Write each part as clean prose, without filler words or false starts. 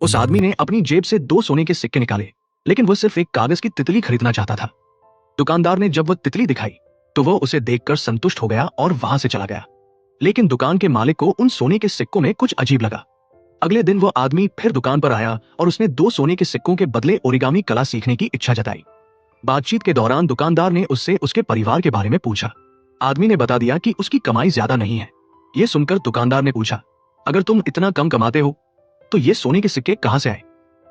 उस आदमी ने अपनी जेब से 2 सोने के सिक्के निकाले, लेकिन वह सिर्फ एक कागज की तितली खरीदना चाहता था। दुकानदार ने जब वह तितली दिखाई तो वह उसे देखकर संतुष्ट हो गया और वहां से चला गया। लेकिन दुकान के मालिक को उन सोने के सिक्कों में कुछ अजीब लगा। अगले दिन वो आदमी फिर दुकान पर आया और उसने 2 सोने के सिक्कों के बदले ओरिगामी कला सीखने की इच्छा जताई। बातचीत के दौरान दुकानदार ने उससे उसके परिवार के बारे में पूछा। आदमी ने बता दिया कि उसकी कमाई ज्यादा नहीं है। यह सुनकर दुकानदार ने पूछा, अगर तुम इतना कम कमाते हो तो ये सोने के सिक्के कहां से आए?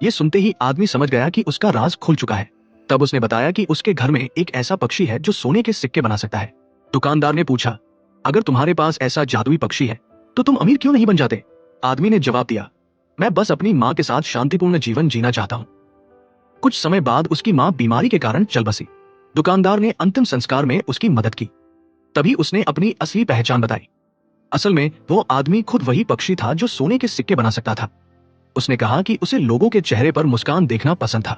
ये सुनते ही आदमी समझ गया कि उसका राज खुल चुका है। तब उसने बताया कि उसके घर में एक ऐसा पक्षी है जो सोने के सिक्के बना सकता है। दुकानदार ने पूछा, अगर तुम्हारे पास ऐसा जादुई पक्षी है तो तुम अमीर क्यों नहीं बन जाते? आदमी ने जवाब दिया, मैं बस अपनी माँ के साथ शांतिपूर्ण जीवन जीना चाहता हूँ। कुछ समय बाद उसकी माँ बीमारी के कारण चल बसी। दुकानदार ने अंतिम संस्कार में उसकी मदद की। तभी उसने अपनी असली पहचान बताई। असल में वो आदमी खुद वही पक्षी था जो सोने के सिक्के बना सकता था। उसने कहा कि उसे लोगों के चेहरे पर मुस्कान देखना पसंद था,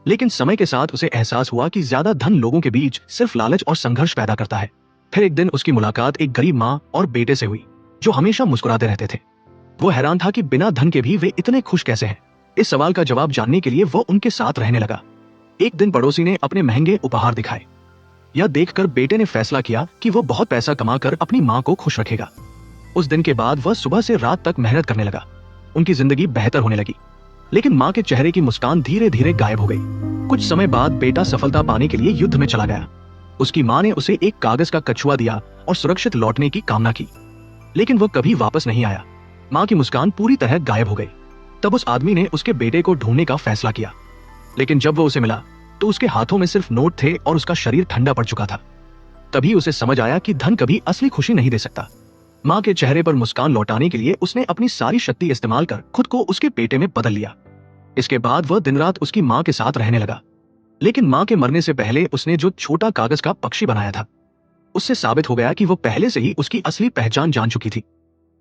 लेकिन समय के साथ उसे एहसास हुआ कि ज्यादा धन लोगों के बीच सिर्फ लालच और संघर्ष पैदा करता है। फिर एक दिन उसकी मुलाकात एक गरीब माँ और बेटे से हुई जो हमेशा मुस्कुराते रहते थे। वो हैरान था कि बिना धन के भी वे इतने खुश कैसे हैं। इस सवाल का जवाब जानने के लिए वो उनके साथ रहने लगा। एक दिन पड़ोसी ने अपने महंगे उपहार दिखाए। यह देखकर बेटे ने फैसला किया कि वो बहुत पैसा कमाकर अपनी माँ को खुश रखेगा। उस दिन के बाद वह सुबह से रात तक मेहनत करने लगा। उनकी जिंदगी बेहतर होने लगी, लेकिन माँ के चेहरे की मुस्कान धीरे धीरे गायब हो गई। कुछ समय बाद बेटा सफलता पाने के लिए युद्ध में चला गया। उसकी माँ ने उसे एक कागज का कछुआ दिया और सुरक्षित लौटने की कामना की, लेकिन वह कभी वापस नहीं आया। माँ की मुस्कान पूरी तरह गायब हो गई। तब उस आदमी ने उसके बेटे को ढूंढने का फैसला किया, लेकिन जब वो उसे मिला तो उसके हाथों में सिर्फ नोट थे और उसका शरीर ठंडा पड़ चुका था। तभी उसे समझ आया कि धन कभी असली खुशी नहीं दे सकता। माँ के चेहरे पर मुस्कान लौटाने के लिए उसने अपनी सारी शक्ति इस्तेमाल कर खुद को उसके बेटे में बदल लिया। इसके बाद वह दिन रात उसकी माँ के साथ रहने लगा। लेकिन माँ के मरने से पहले उसने जो छोटा कागज का पक्षी बनाया था, उससे साबित हो गया कि वो पहले से ही उसकी असली पहचान जान चुकी थी।